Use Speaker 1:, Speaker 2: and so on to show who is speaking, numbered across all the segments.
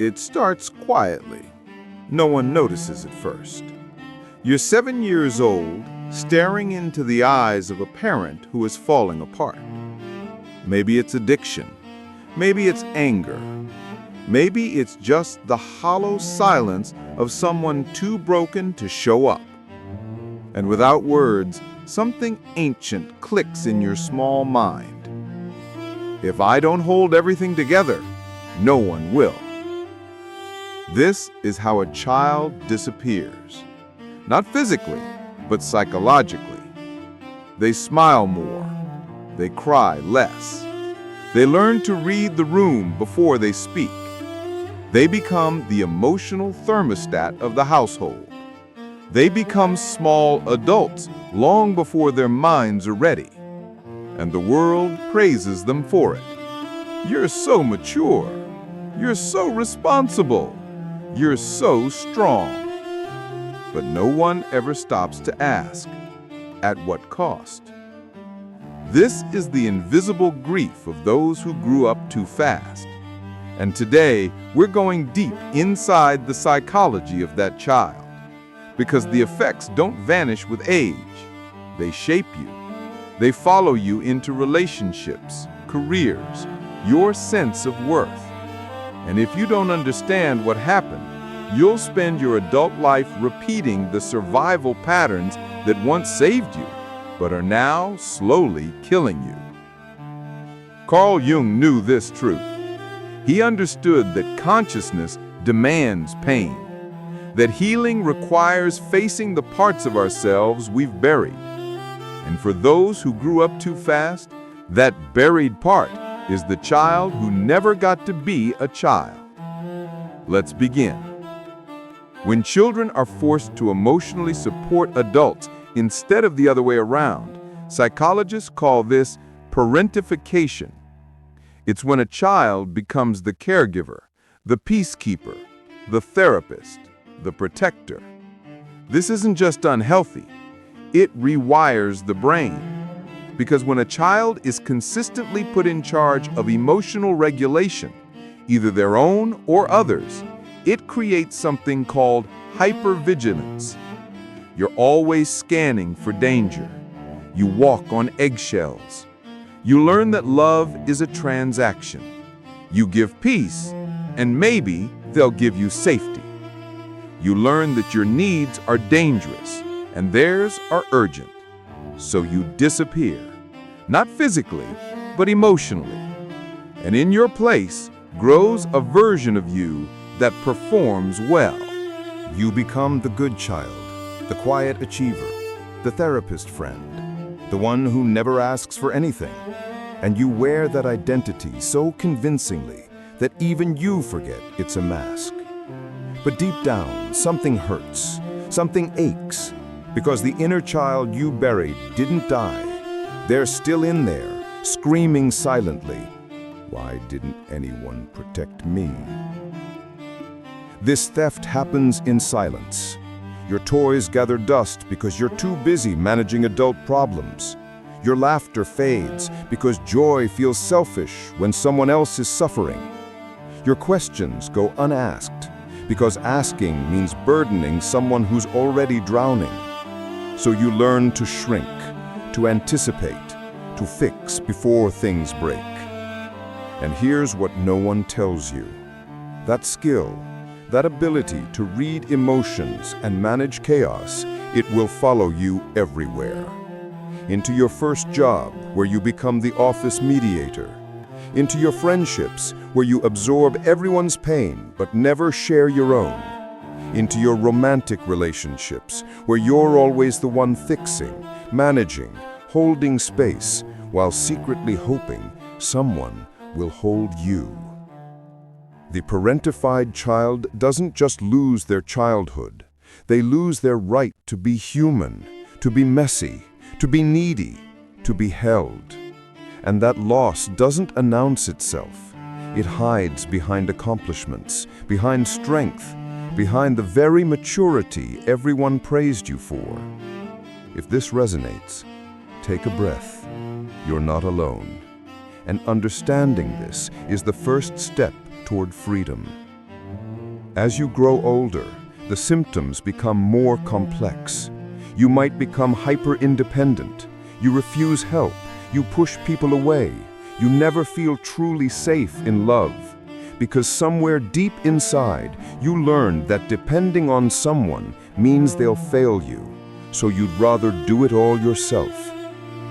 Speaker 1: It starts quietly. No one notices at first. You're 7 years old, staring into the eyes of a parent who is falling apart. Maybe it's addiction. Maybe it's anger. Maybe it's just the hollow silence of someone too broken to show up. And without words, something ancient clicks in your small mind. If I don't hold everything together, no one will. This is how a child disappears. Not physically, but psychologically. They smile more. They cry less. They learn to read the room before they speak. They become the emotional thermostat of the household. They become small adults long before their minds are ready. And the world praises them for it. You're so mature. You're so responsible. You're so strong. But no one ever stops to ask, at what cost? This is the invisible grief of those who grew up too fast. And today, we're going deep inside the psychology of that child. Because the effects don't vanish with age. They shape you. They follow you into relationships, careers, your sense of worth. And if you don't understand what happened, you'll spend your adult life repeating the survival patterns that once saved you, but are now slowly killing you. Carl Jung knew this truth. He understood that consciousness demands pain, that healing requires facing the parts of ourselves we've buried. And for those who grew up too fast, that buried part is the child who never got to be a child. Let's begin. When children are forced to emotionally support adults instead of the other way around, psychologists call this parentification. It's when a child becomes the caregiver, the peacekeeper, the therapist, the protector. This isn't just unhealthy, it rewires the brain. Because when a child is consistently put in charge of emotional regulation, either their own or others, it creates something called hypervigilance. You're always scanning for danger. You walk on eggshells. You learn that love is a transaction. You give peace, and maybe they'll give you safety. You learn that your needs are dangerous, and theirs are urgent. So you disappear, not physically, but emotionally. And in your place grows a version of you that performs well.
Speaker 2: You become the good child, the quiet achiever, the therapist friend, the one who never asks for anything. And you wear that identity so convincingly that even you forget it's a mask. But deep down, something hurts, something aches, because the inner child you buried didn't die. They're still in there, screaming silently, "Why didn't anyone protect me?" This theft happens in silence. Your toys gather dust because you're too busy managing adult problems. Your laughter fades because joy feels selfish when someone else is suffering. Your questions go unasked because asking means burdening someone who's already drowning. So you learn to shrink, to anticipate, to fix before things break. And here's what no one tells you. That skill, that ability to read emotions and manage chaos, it will follow you everywhere. Into your first job, where you become the office mediator. Into your friendships, where you absorb everyone's pain but never share your own. Into your romantic relationships, where you're always the one fixing, managing, holding space, while secretly hoping someone will hold you. The parentified child doesn't just lose their childhood. They lose their right to be human, to be messy, to be needy, to be held. And that loss doesn't announce itself. It hides behind accomplishments, behind strength, behind the very maturity everyone praised you for. If this resonates, take a breath. You're not alone. And understanding this is the first step toward freedom. As you grow older, the symptoms become more complex. You might become hyper-independent. You refuse help. You push people away. You never feel truly safe in love. Because somewhere deep inside, you learned that depending on someone means they'll fail you. So you'd rather do it all yourself,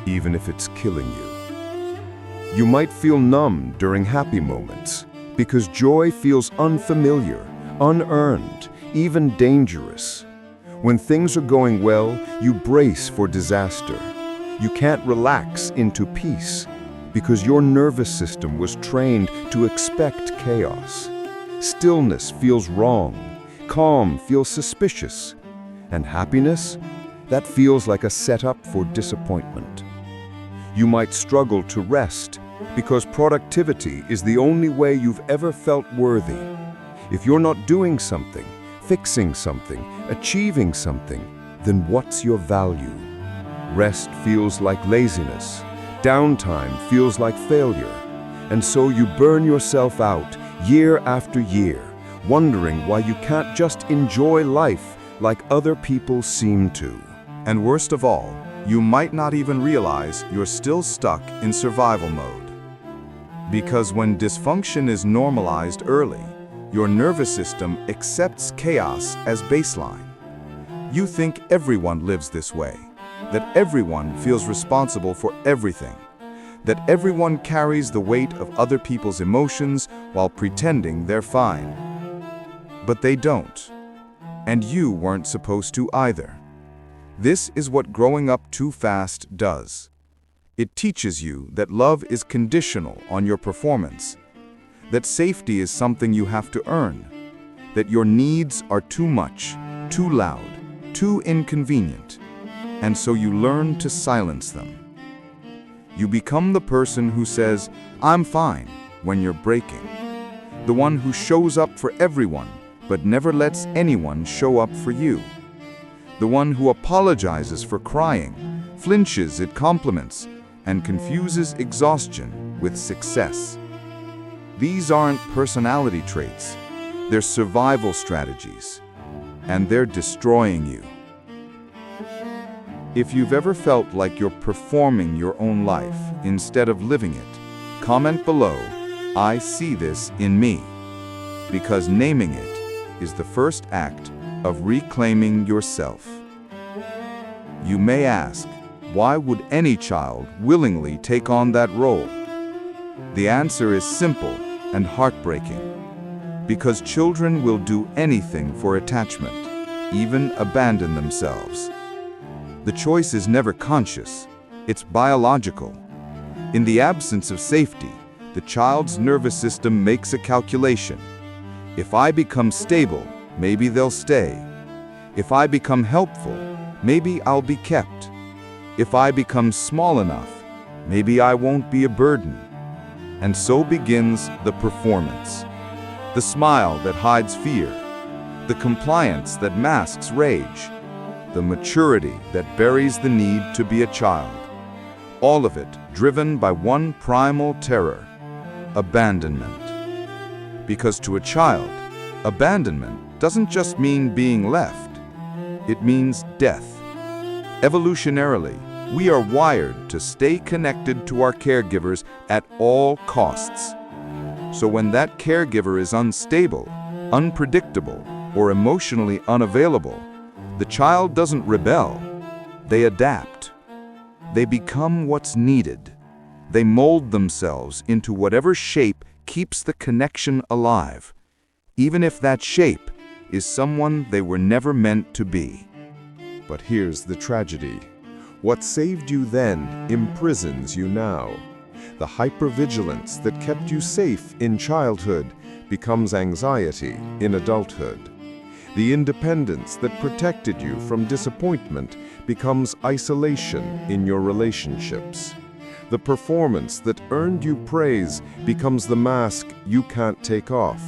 Speaker 2: even if it's killing you. You might feel numb during happy moments, because joy feels unfamiliar, unearned, even dangerous. When things are going well, you brace for disaster. You can't relax into peace, because your nervous system was trained to expect chaos. Stillness feels wrong, calm feels suspicious, and happiness, that feels like a setup for disappointment. You might struggle to rest, because productivity is the only way you've ever felt worthy. If you're not doing something, fixing something, achieving something, then what's your value? Rest feels like laziness. Downtime feels like failure. And so you burn yourself out year after year, wondering why you can't just enjoy life like other people seem to.
Speaker 1: And worst of all, you might not even realize you're still stuck in survival mode. Because when dysfunction is normalized early, your nervous system accepts chaos as baseline. You think everyone lives this way, that everyone feels responsible for everything, that everyone carries the weight of other people's emotions while pretending they're fine. But they don't. And you weren't supposed to either. This is what growing up too fast does. It teaches you that love is conditional on your performance, that safety is something you have to earn, that your needs are too much, too loud, too inconvenient, and so you learn to silence them. You become the person who says, "I'm fine," when you're breaking, the one who shows up for everyone but never lets anyone show up for you, the one who apologizes for crying, flinches at compliments, and confuses exhaustion with success. These aren't personality traits, they're survival strategies, and they're destroying you. If you've ever felt like you're performing your own life instead of living it, comment below, "I see this in me," because naming it is the first act of reclaiming yourself. You may ask, why would any child willingly take on that role? The answer is simple and heartbreaking. Because children will do anything for attachment, even abandon themselves. The choice is never conscious, it's biological. In the absence of safety, the child's nervous system makes a calculation. If I become stable, maybe they'll stay. If I become helpful, maybe I'll be kept. If I become small enough, maybe I won't be a burden. And so begins the performance. The smile that hides fear, the compliance that masks rage, the maturity that buries the need to be a child. All of it driven by one primal terror: abandonment. Because to a child, abandonment doesn't just mean being left, it means death. Evolutionarily, we are wired to stay connected to our caregivers at all costs. So when that caregiver is unstable, unpredictable, or emotionally unavailable, the child doesn't rebel, they adapt. They become what's needed. They mold themselves into whatever shape keeps the connection alive, even if that shape is someone they were never meant to be.
Speaker 2: But here's the tragedy. What saved you then imprisons you now. The hypervigilance that kept you safe in childhood becomes anxiety in adulthood. The independence that protected you from disappointment becomes isolation in your relationships. The performance that earned you praise becomes the mask you can't take off.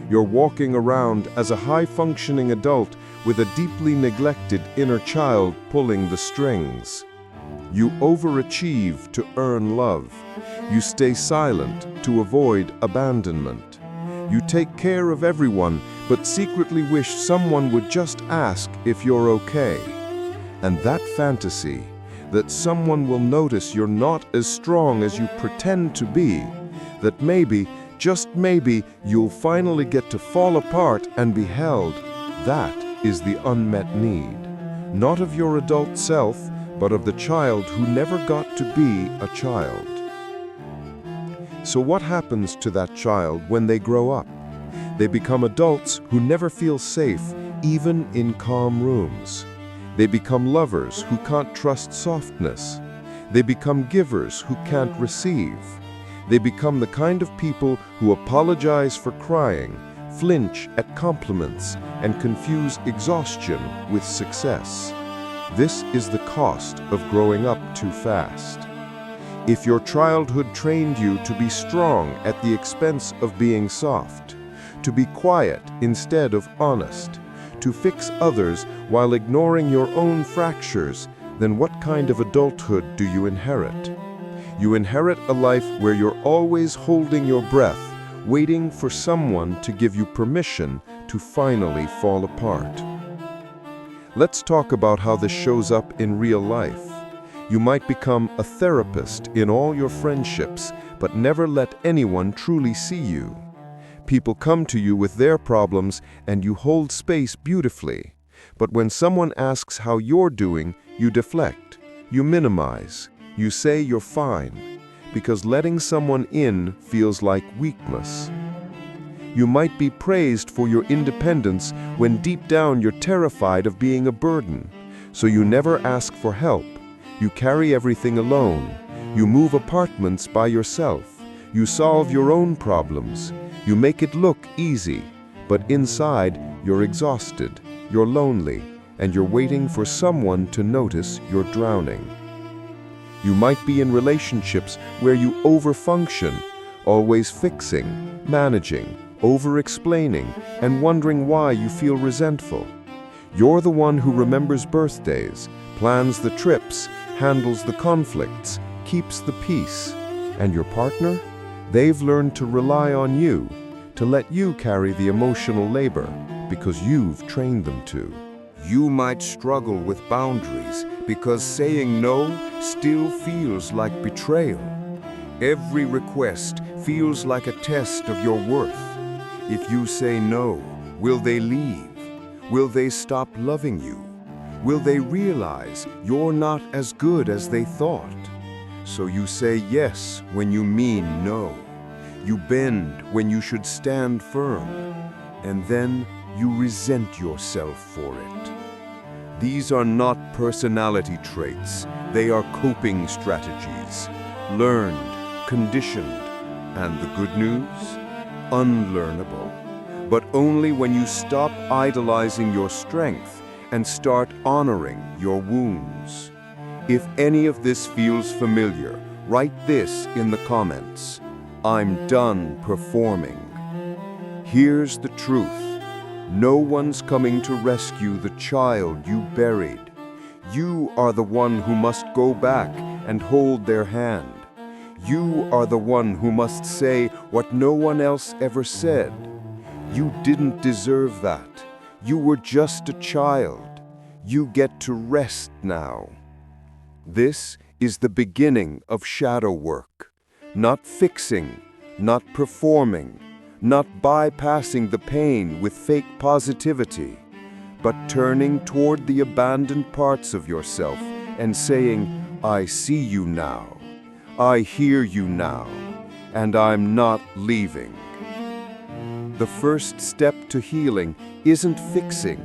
Speaker 2: You're walking around as a high-functioning adult with a deeply neglected inner child pulling the strings. You overachieve to earn love. You stay silent to avoid abandonment. You take care of everyone but secretly wish someone would just ask if you're okay. And that fantasy, that someone will notice you're not as strong as you pretend to be, that maybe, just maybe, you'll finally get to fall apart and be held, that is the unmet need. Not of your adult self, but of the child who never got to be a child. So what happens to that child when they grow up? They become adults who never feel safe, even in calm rooms. They become lovers who can't trust softness. They become givers who can't receive. They become the kind of people who apologize for crying, flinch at compliments, and confuse exhaustion with success. This is the cost of growing up too fast. If your childhood trained you to be strong at the expense of being soft, to be quiet instead of honest, to fix others while ignoring your own fractures, then what kind of adulthood do you inherit? You inherit a life where you're always holding your breath, waiting for someone to give you permission to finally fall apart. Let's talk about how this shows up in real life. You might become a therapist in all your friendships, but never let anyone truly see you. People come to you with their problems and you hold space beautifully. But when someone asks how you're doing, you deflect, you minimize, you say you're fine, because letting someone in feels like weakness. You might be praised for your independence when deep down you're terrified of being a burden, so you never ask for help. You carry everything alone. You move apartments by yourself. You solve your own problems. You make it look easy, but inside you're exhausted, you're lonely, and you're waiting for someone to notice you're drowning. You might be in relationships where you overfunction, always fixing, managing, over-explaining, and wondering why you feel resentful. You're the one who remembers birthdays, plans the trips, handles the conflicts, keeps the peace. And your partner? They've learned to rely on you, to let you carry the emotional labor, because you've trained them to. You might struggle with boundaries because saying no still feels like betrayal. Every request feels like a test of your worth. If you say no, will they leave? Will they stop loving you? Will they realize you're not as good as they thought? So you say yes when you mean no. You bend when you should stand firm. And then you resent yourself for it. These are not personality traits. They are coping strategies. Learned, conditioned, and the good news? Unlearnable. But only when you stop idolizing your strength and start honoring your wounds. If any of this feels familiar, write this in the comments. I'm done performing. Here's the truth. No one's coming to rescue the child you buried. You are the one who must go back and hold their hand. You are the one who must say what no one else ever said. You didn't deserve that. You were just a child. You get to rest now. This is the beginning of shadow work. Not fixing, not performing, not bypassing the pain with fake positivity, but turning toward the abandoned parts of yourself and saying, I see you now, I hear you now, and I'm not leaving. The first step to healing isn't fixing,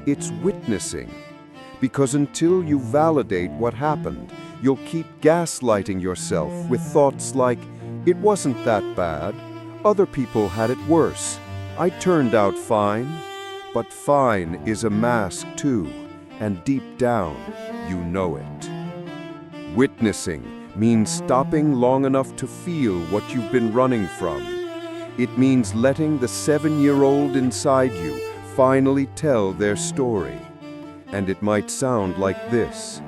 Speaker 2: it's witnessing. Because until you validate what happened, you'll keep gaslighting yourself with thoughts like, it wasn't that bad, other people had it worse, I turned out fine. But fine is a mask too, and deep down, you know it. Witnessing means stopping long enough to feel what you've been running from. It means letting the 7-year-old inside you finally tell their story. And it might sound like this.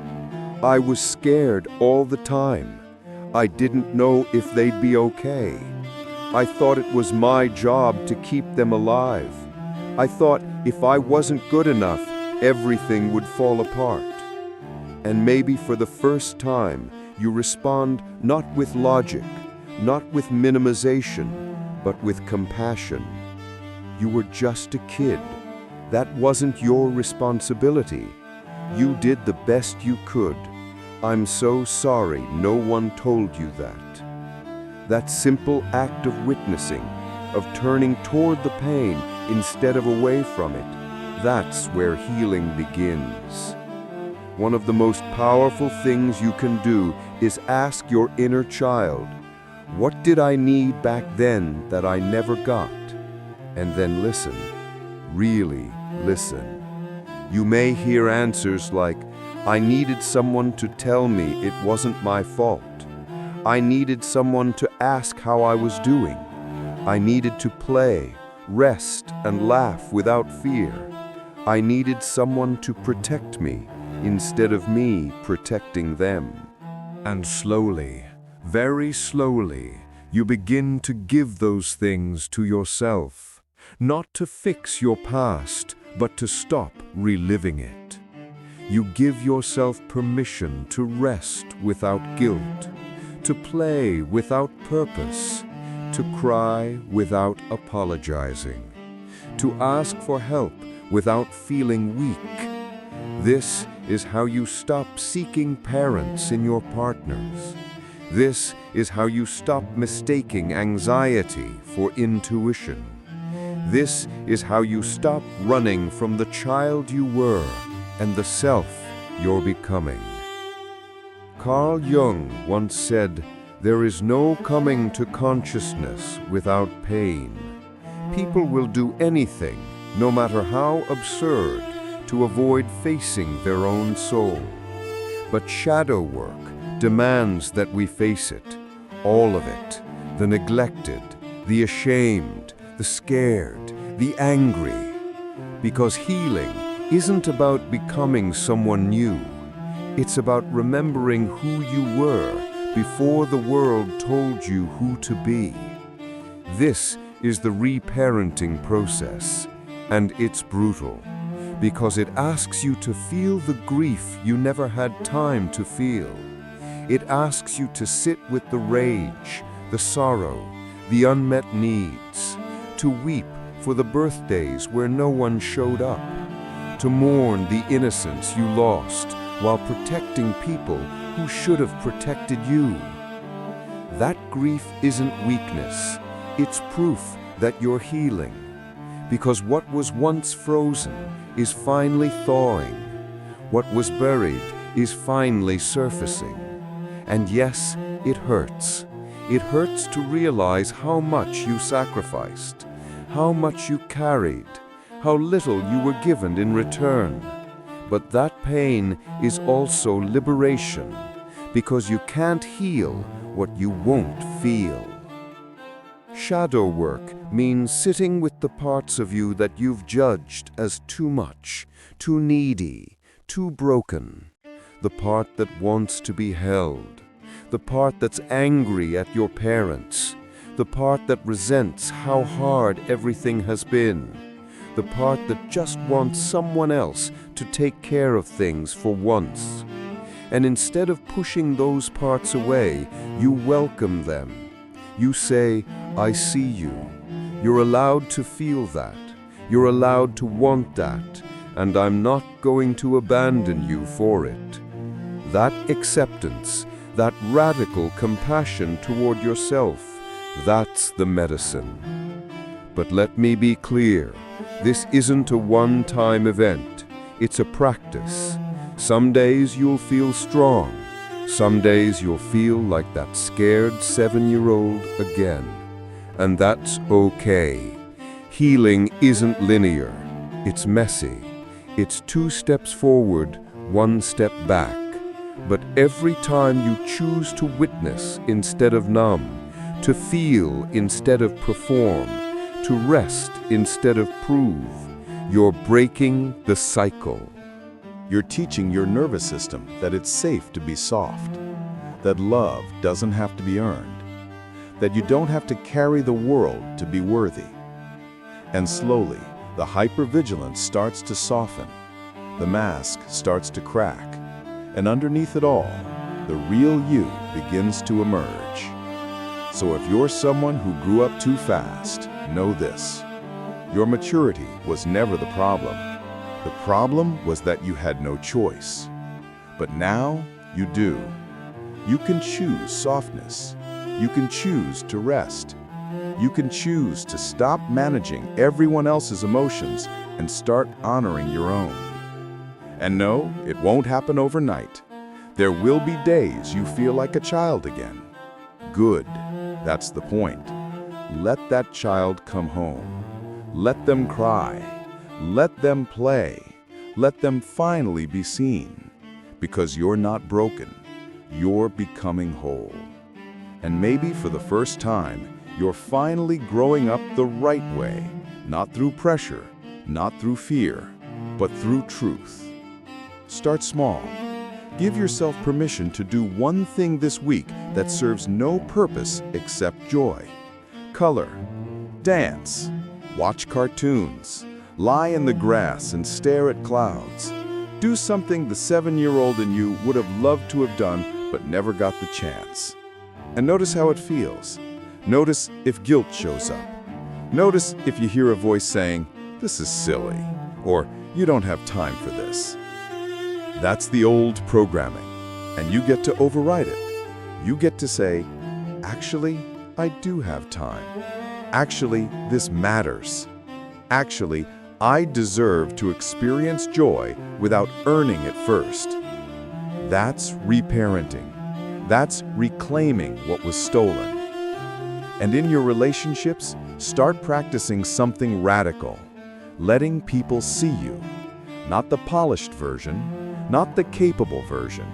Speaker 2: I was scared all the time. I didn't know if they'd be okay. I thought it was my job to keep them alive. I thought if I wasn't good enough, everything would fall apart. And maybe for the first time, you respond not with logic, not with minimization, but with compassion. You were just a kid. That wasn't your responsibility. You did the best you could. I'm so sorry no one told you that. That simple act of witnessing, of turning toward the pain instead of away from it, that's where healing begins. One of the most powerful things you can do is ask your inner child, what did I need back then that I never got? And then listen, really listen. You may hear answers like, I needed someone to tell me it wasn't my fault. I needed someone to ask how I was doing. I needed to play, rest, and laugh without fear. I needed someone to protect me instead of me protecting them. And slowly, very slowly, you begin to give those things to yourself, not to fix your past, but to stop reliving it. You give yourself permission to rest without guilt, to play without purpose, to cry without apologizing, to ask for help without feeling weak. This is how you stop seeking parents in your partners. This is how you stop mistaking anxiety for intuition. This is how you stop running from the child you were and the self you're becoming. Carl Jung once said, there is no coming to consciousness without pain. People will do anything, no matter how absurd, to avoid facing their own soul. But shadow work demands that we face it, all of it, the neglected, the ashamed, the scared, the angry. Because healing isn't about becoming someone new. It's about remembering who you were before the world told you who to be. This is the reparenting process, and it's brutal, because it asks you to feel the grief you never had time to feel. It asks you to sit with the rage, the sorrow, the unmet needs, to weep for the birthdays where no one showed up, to mourn the innocence you lost while protecting people who should have protected you. That grief isn't weakness, it's proof that you're healing, because what was once frozen is finally thawing. What was buried is finally surfacing. And yes, it hurts. It hurts to realize how much you sacrificed, how much you carried, how little you were given in return. But that pain is also liberation, because you can't heal what you won't feel. Shadow work means sitting with the parts of you that you've judged as too much, too needy, too broken. The part that wants to be held, the part that's angry at your parents, the part that resents how hard everything has been, the part that just wants someone else to take care of things for once. And instead of pushing those parts away, you welcome them. You say, I see you. You're allowed to feel that. You're allowed to want that. And I'm not going to abandon you for it. That acceptance, that radical compassion toward yourself, that's the medicine. But let me be clear, this isn't a one-time event. It's a practice. Some days you'll feel strong. Some days you'll feel like that scared 7-year-old again. And that's okay. Healing isn't linear. It's messy. It's 2 steps forward, 1 step back. But every time you choose to witness instead of numb, to feel instead of perform, to rest instead of prove, you're breaking the cycle.
Speaker 1: You're teaching your nervous system that it's safe to be soft, that love doesn't have to be earned, that you don't have to carry the world to be worthy. And slowly,
Speaker 2: the hypervigilance starts to soften, the mask starts to crack, and underneath it all, the real you begins to emerge. So if you're someone who grew up too fast, know this: your maturity was never the problem. The problem was that you had no choice. But now you do. You can choose softness. You can choose to rest. You can choose to stop managing everyone else's emotions and start honoring your own. And no, it won't happen overnight. There will be days you feel like a child again. Good. That's the point. Let that child come home. Let them cry. Let them play. Let them finally be seen. Because you're not broken. You're becoming whole. And maybe for the first time, you're finally growing up the right way. Not through pressure, not through fear, but through truth. Start small. Give yourself permission to do one thing this week that serves no purpose except joy. Color, dance, watch cartoons, lie in the grass and stare at clouds. Do something the 7-year-old in you would have loved to have done but never got the chance. And notice how it feels. Notice if guilt shows up. Notice if you hear a voice saying, "This is silly," or "You don't have time for this." That's the old programming, and you get to override it. You get to say, "Actually, I do have time. Actually, this matters. Actually, I deserve to experience joy without earning it first." That's reparenting. That's reclaiming what was stolen. And in your relationships, start practicing something radical. Letting people see you. Not the polished version, not the capable version.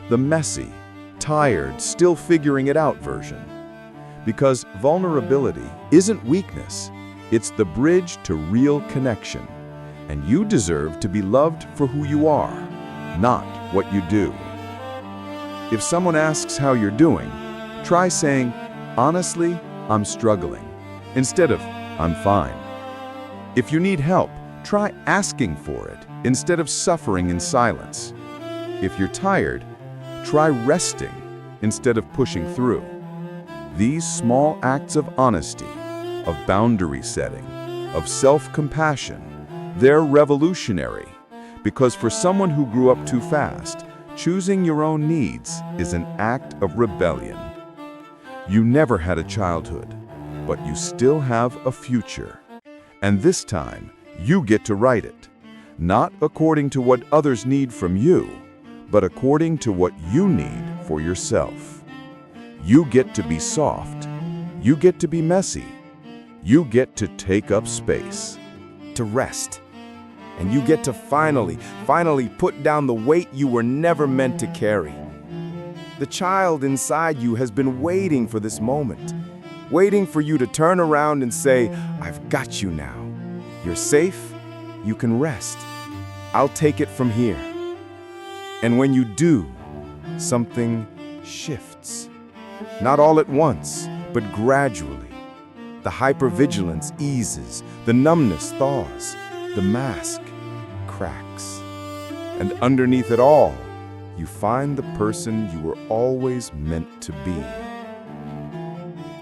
Speaker 2: The messy, tired, still figuring it out version. Because vulnerability isn't weakness. It's the bridge to real connection. And you deserve to be loved for who you are, not what you do. If someone asks how you're doing, try saying, "Honestly, I'm struggling," instead of, "I'm fine." If you need help, try asking for it instead of suffering in silence. If you're tired, try resting instead of pushing through. These small acts of honesty, of boundary setting, of self-compassion, they're revolutionary. Because for someone who grew up too fast, choosing your own needs is an act of rebellion. You never had a childhood, but you still have a future. And this time, you get to write it. Not according to what others need from you, but according to what you need for yourself. You get to be soft. You get to be messy. You get to take up space.
Speaker 3: To rest. And you get to finally put down the weight you were never meant to carry. The child inside you has been waiting for this moment, waiting for you to turn around and say, "I've got you now. You're safe. You can rest. I'll take it from here." And when you do, something shifts. Not all at once, but gradually. The hypervigilance eases, the numbness thaws, the mask cracks. And underneath it all, you find the person you were always meant to be.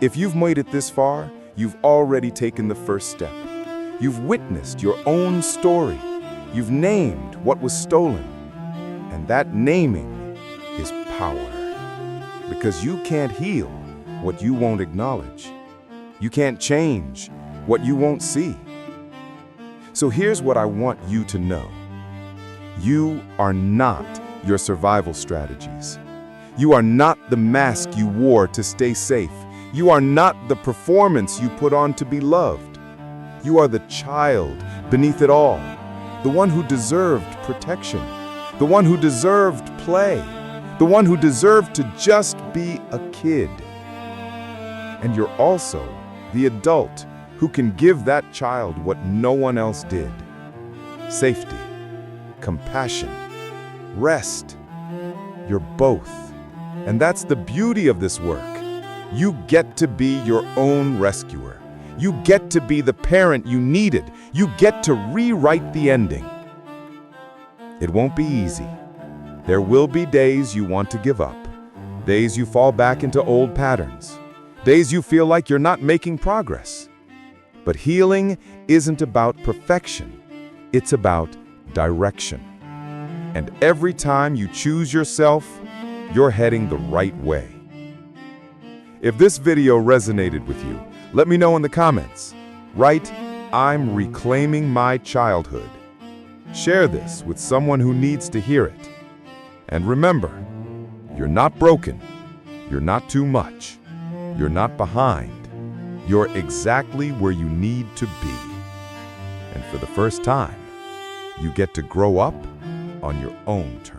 Speaker 3: If you've made it this far, you've already taken the first step. You've witnessed your own story. You've named what was stolen. And that naming is power. Because you can't heal what you won't acknowledge. You can't change what you won't see. So here's what I want you to know. You are not your survival strategies. You are not the mask you wore to stay safe. You are not the performance you put on to be loved. You are the child beneath it all, the one who deserved protection, the one who deserved play, the one who deserved to just be a kid. And you're also the adult who can give that child what no one else did. Safety, compassion, rest. You're both. And that's the beauty of this work. You get to be your own rescuer. You get to be the parent you needed. You get to rewrite the ending. It won't be easy. There will be days you want to give up, days you fall back into old patterns, days you feel like you're not making progress. But healing isn't about perfection. It's about direction. And every time you choose yourself, you're heading the right way. If this video resonated with you, let me know in the comments. Write, "I'm reclaiming my childhood." Share this with someone who needs to hear it. And remember, you're not broken. You're not too much. You're not behind. You're exactly where you need to be. And for the first time, you get to grow up on your own terms.